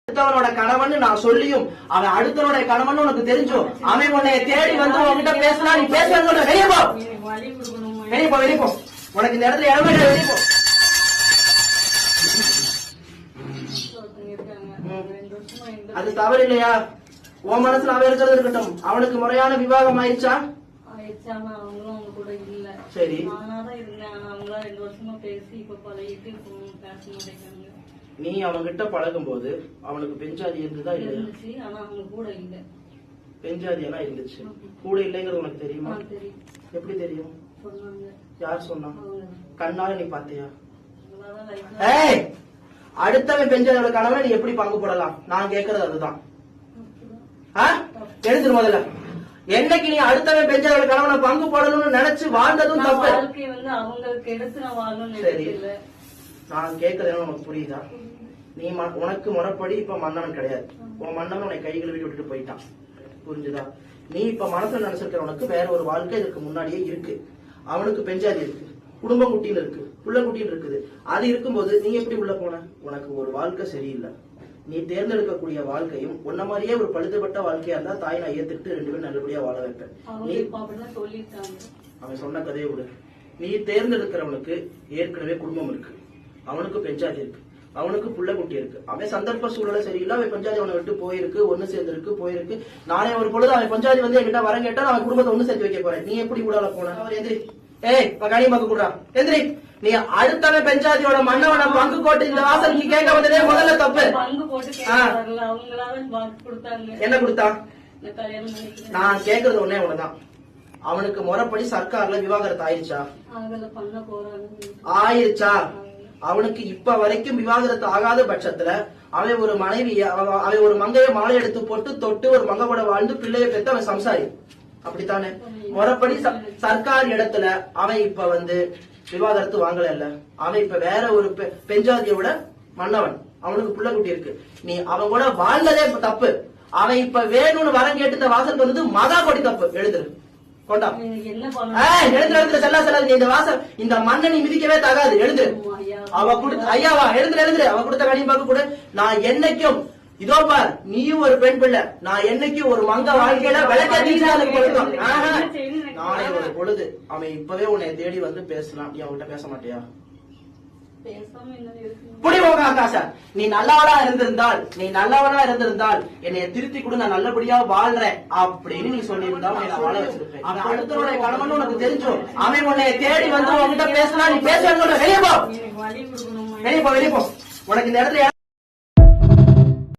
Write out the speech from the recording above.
அடுத்தவனோட கணவன் நான் சொல்லியும் அவன் அடுத்தவனுடைய கணவன் உனக்கு தெரிஞ்சும் அவன் உன்னை தேடி வந்து உன்கிட்ட பேசினா நீ பேசுறது வெளியே போ, வெளியே போ, வெளியே போ. உனக்கு இந்த இடத்துல இடமே வெளியே போ. அது தவறு இல்லையா? உன் மனசுல அவன் இருக்கிறது இருக்கட்டும். அவனுக்கு முறையான விவாகம் ஆயிடுச்சா? சரி, நீ அவன்கிட்ட பழகும் போது அவனுக்கு பெஞ்சாதி இருந்ததா இல்லையா? பெஞ்சாதி எல்லாம் இருந்துச்சு. கூட இல்லைங்கிறது உனக்கு தெரியுமா? எப்படி தெரியும்? யார் சொன்னா? கண்ணால நீ பாத்தியா? அடுத்தவன் பெஞ்சாதியோட கணவனை நீ எப்படி பங்கு போடலாம்? நான் கேட்கறது அதுதான். எழுந்துரு முதல்ல. என்னைக்கு நீ அடுத்தவன் பெஞ்சாதியோட கணவனை பங்கு போடணும்னு நினைச்சு வாழ்ந்ததும் தப்பு. சரி, நான் கேட்கறது உனக்கு புரியுதா? நீ உனக்கு முறைப்படி இப்ப மன்னவன் கிடையாது. உன் மன்னவன் உன்னை கை கழுவி விட்டுட்டு போயிட்டான். புரிஞ்சுதா? நீ இப்ப மனசுல நினைச்சிருக்கிறவனுக்கு வேற ஒரு வாழ்க்கை இதுக்கு முன்னாடியே இருக்கு. அவனுக்கு பெஞ்சாதி இருக்கு, குடும்பம் குட்டின்னு இருக்கு, புள்ள குட்டின்னு இருக்குது. அது இருக்கும்போது நீ எப்படி உள்ள போன? உனக்கு ஒரு வாழ்க்கை சரியில்லை. நீ தேர்ந்தெடுக்கக்கூடிய வாழ்க்கையும் உன்ன மாதிரியே ஒரு பழுதுபட்ட வாழ்க்கையா இருந்தா தாய் நான் ஏத்துக்கிட்டு 2 பேரும் நல்லபடியா வாழ வைப்பேன். அவன் சொன்ன கதையை விடு. நீ தேர்ந்தெடுக்கிறவனுக்கு ஏற்கனவே குடும்பம் இருக்கு, அவனுக்கு பெஞ்சாதி இருக்கு, அவனுக்கு புள்ள குட்டி இருக்கு. அவன் சந்தர்ப்ப சூழலை சரியில்லை, அவன் பஞ்சாதி அவனை விட்டு போயிருக்கு, ஒண்ணு சேர்ந்திருக்கு, போயிருக்கு. நானே ஒரு பொழுது அவன் பஞ்சாதி வந்து என்கிட்ட வர கேட்டா அவன் குடும்பத்தை ஒண்ணு சேர்த்து வைக்க போறேன். நீ எப்படி கூடால போன? அவர் எந்திரி. கனிமாக்கு கூடா எந்திரி. நீ அடுத்தவன் பெஞ்சாதியோட மன்னவனை பங்கு போட்டு இந்த வாசலுக்கு கேட்க வந்ததே முதல்ல தப்பு. என்ன கொடுத்தா? நான் கேக்குறது ஒன்னே ஒண்ணுதான். அவனுக்கு முறைப்படி சர்க்கார்ல விவாகரத்து ஆயிருச்சா? ஆயிருச்சா? அவனுக்கு இப்ப வரைக்கும் விவாகரத்து ஆகாத பட்சத்துல அவன் ஒரு மனைவி, அவன் ஒரு மங்கைய மாலை எடுத்து போட்டு தொட்டு ஒரு மங்கப்பட வாழ்ந்து பிள்ளைய பெற்று அவன் சம்சாரி. அப்படித்தானே? முறைப்படி சர்க்கார் இடத்துல அவன் இப்ப வந்து விவாகரத்து வாங்கல இல்ல. அவன் இப்ப வேற ஒரு பெஞ்சாதியோட மன்னவன், அவனுக்கு புள்ள குட்டி இருக்கு. நீ அவன் கூட வாழ்ந்ததே தப்பு. அவன் இப்ப வேணும்னு வரம் கேட்டு இந்த வாசல் வந்தது மகா கொடி தப்பு. எழுதுரு கொண்டா. எழுதுற செல்லா செல்லாது. இந்த வாசல் இந்த மண்ணை நீ மிதிக்கவே தகாது. எழுது. அவ கொடுத்த ஐயாவா எழுதுரு. அவ கொடுத்த கனிப்பாக்கு கூட நான் என்னைக்கும் இதோ பார், நீயும் ஒரு பெண் பிள்ளை. நான் என்னைக்கும் ஒரு மங்க வாழ்க்கையில விளக்க நானே ஒரு பொழுது அவன் இப்பவே உன்னை தேடி வந்து பேசலாம். நீ அவன்கிட்ட பேச மாட்டியா? நீ நல்லவனா இருந்திருந்தால் என்னைய திருத்தி கூட நான் நல்லபடியா வாழ்றேன் அப்படின்னு நீ சொல்லியிருந்தா நான் வாழ வச்சிருப்பேன். அவன் அடுத்தவனுடைய கணவன் உனக்கு தெரிஞ்சும் அவன் உன்னை தேடி வந்து உன்கிட்ட பேசலாம். நீ பேச வெளியே போ, வெளியே போ, வெளியே போ. உனக்கு இந்த இடத்துல